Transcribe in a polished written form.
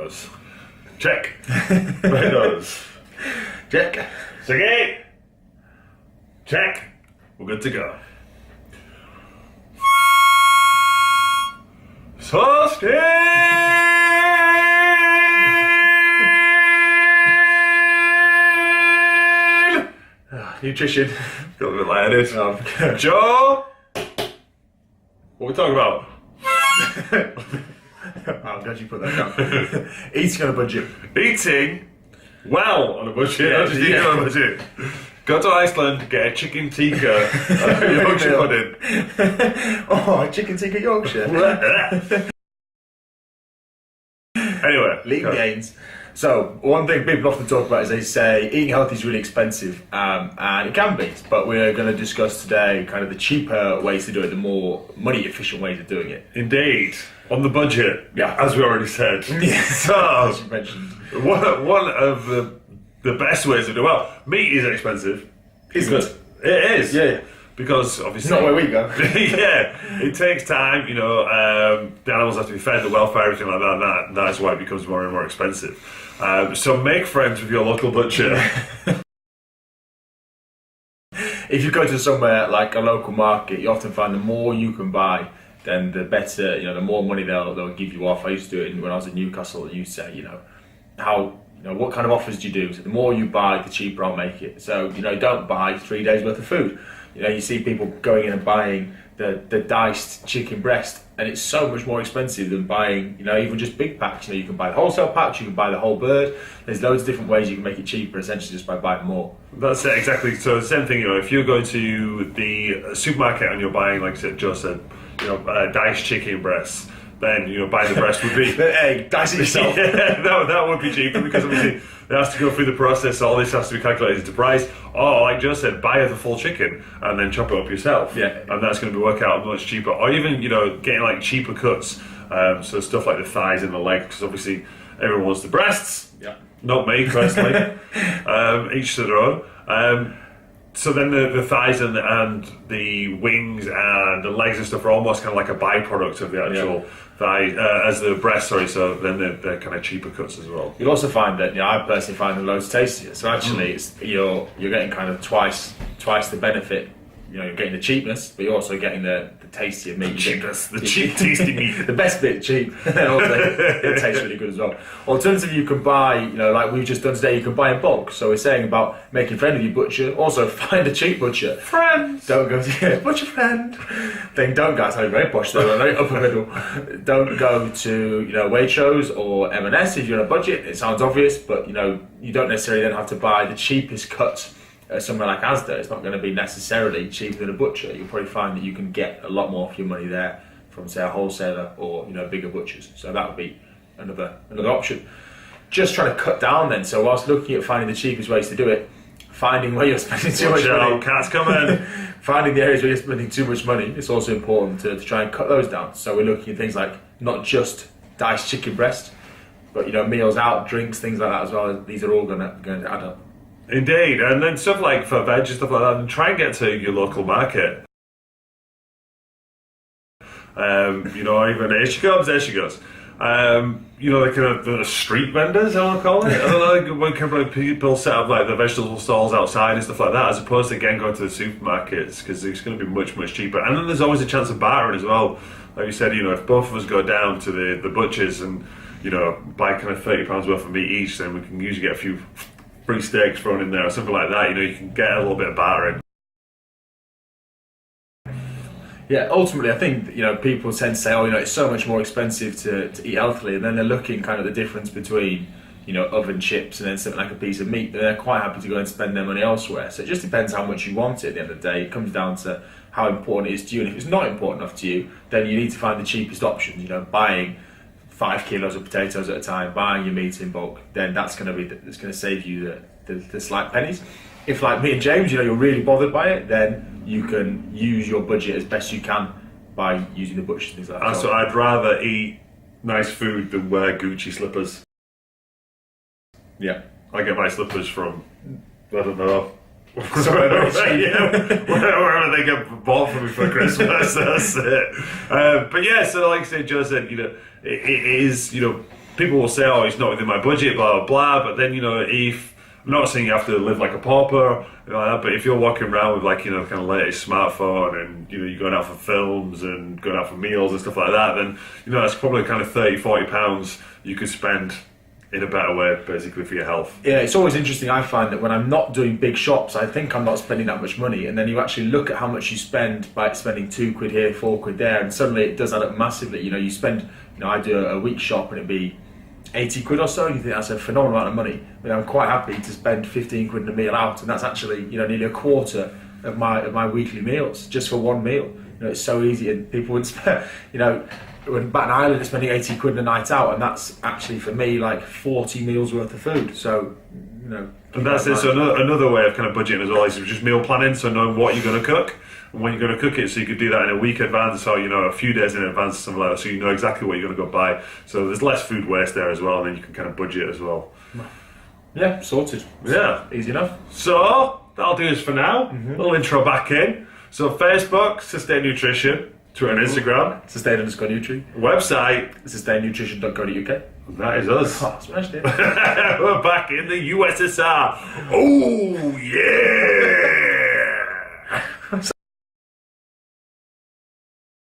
Tomatoes. Check. Tomatoes. Check. Segate. Check. We're good to go. Sausage. Nutrition. Got a bit lightheaded. Oh. Joe. What are we talking about? I'm glad you put that down. Eating on a budget. Eating well on a budget. Not just eating on a budget. Go to Iceland, get a chicken tikka, Yorkshire pudding. Oh, chicken tikka Yorkshire. Anyway, Lean gains. So, one thing people often talk about is they say eating healthy is really expensive, and it can be, but we're going to discuss today kind of the cheaper ways to do it, the more money efficient ways of doing it. Indeed, on the budget, as we already said. So, As you mentioned. one of the best ways to do it, well, meat is expensive. Isn't it? It is. Yeah. Because obviously... It's not where we go. Yeah, it takes time, the animals have to be fed, the welfare, everything like that, and that's why it becomes more and more expensive. So make friends with your local butcher. If you go to somewhere like a local market, you often find the more you can buy, then the better, the more money they'll give you off. I used to do it when I was in Newcastle. You say, what kind of offers do you do? So the more you buy, the cheaper I'll make it. So, don't buy 3 days worth of food. You see people going in and buying the diced chicken breast, and it's so much more expensive than buying, even just big packs. You can buy the wholesale packs, you can buy the whole bird. There's loads of different ways you can make it cheaper, essentially just by buying more. That's it, exactly. So the same thing, if you're going to the supermarket and you're buying, like Joe said, diced chicken breasts, then, buying the breast would be... Hey, dice it yourself. Yeah, that would be cheaper, because obviously it has to go through the process, all this has to be calculated to price. Or, like Joe said, buy the full chicken and then chop it up yourself. Yeah. And that's going to work out much cheaper. Or even, getting like cheaper cuts, so stuff like the thighs and the legs, because obviously everyone wants the breasts. Yeah. Not me, personally. Each to their own. So then the thighs and the wings and the legs and stuff are almost kind of like a byproduct of the actual thigh, as the breast, so then they're kind of cheaper cuts as well. You'll also find that, I personally find them loads tastier. So actually, it's, you're getting kind of twice the benefit. You're getting the cheapness, but you're also getting the tastier meat. Cheapness, the cheap, tasty meat. The best bit, cheap. And also, it tastes really good as well. Alternatively, you can buy, like we've just done today, you can buy in bulk. So we're saying about making friends with your butcher. Also, find a cheap butcher. Friends! Don't go to butcher friend. Then don't go, that's very posh though, very upper middle. Don't go to, Waitrose or M&S if you're on a budget. It sounds obvious, but, you don't necessarily then have to buy the cheapest cut. Somewhere like Asda, it's not going to be necessarily cheaper than a butcher. You'll probably find that you can get a lot more for your money there from, say, a wholesaler or bigger butchers. So that would be another option. Just trying to cut down then. So whilst looking at finding the cheapest ways to do it, finding where you're spending too much money, cat's coming. finding the areas where you're spending too much money, it's also important to try and cut those down. So we're looking at things like not just diced chicken breast, but meals out, drinks, things like that as well. These are all going to add up. Indeed, and then stuff like for veg and stuff like that, and try and get to your local market. Even here she goes. The kind of the street vendors, I want to call it. I don't know, when kind of people set up like the vegetable stalls outside and stuff like that, as opposed to again going to the supermarkets, because it's going to be much, much cheaper. And then there's always a chance of bartering as well. Like you said, if both of us go down to the butchers and buy kind of £30 worth of meat each, then we can usually get a few free steaks thrown in there or something like that. You can get a little bit of bartering. Yeah, ultimately, I think people tend to say, it's so much more expensive to eat healthily, and then they're looking kind of the difference between oven chips and then something like a piece of meat, but they're quite happy to go and spend their money elsewhere. So it just depends how much you want it. At the end of the day, it comes down to how important it is to you, and if it's not important enough to you, then you need to find the cheapest option. Buying 5 kilos of potatoes at a time, buying your meat in bulk, then that's going to save you the slight pennies. If, like me and James, you're really bothered by it, then you can use your budget as best you can by using the butchers and things like that. So I'd rather eat nice food than wear Gucci slippers. Yeah. I get my slippers from, I don't know, Somewhere wherever they get bought for me for Christmas. That's it. But yeah, so like I said, Joe said, it is, people will say, "Oh, it's not within my budget," blah blah blah. But then if I'm not saying you have to live like a pauper, but if you're walking around with like kind of latest smartphone and you're going out for films and going out for meals and stuff like that, then that's probably kind of £30-40 you could spend in a better way, basically, for your health. Yeah, it's always interesting. I find that when I'm not doing big shops, I think I'm not spending that much money, and then you actually look at how much you spend by spending £2 here, £4 there, and suddenly it does add up massively. You spend, I do a week shop and it'd be £80 or so, and you think that's a phenomenal amount of money. But I'm quite happy to spend £15 in a meal out, and that's actually nearly a quarter of my weekly meals just for one meal. It's so easy, and people would spend, when Baton Island is spending £80 a night out, and that's actually for me like 40 meals worth of food. So and that's it. So another way of kind of budgeting as well is just meal planning. So knowing what you're going to cook and when you're going to cook it, so you could do that in a week advance or a few days in advance, something like that. So you know exactly what you're going to go buy. So there's less food waste there as well, and then you can kind of budget as well. Yeah, sorted. Yeah, easy enough. So that'll do us for now. Little intro back in. So Facebook, Sustain Nutrition. Twitter and Instagram. Sustain_Nutri. Website. SustainNutrition.co.uk. That is us. Oh, smashed it. We're back in the USSR. Oh, yeah.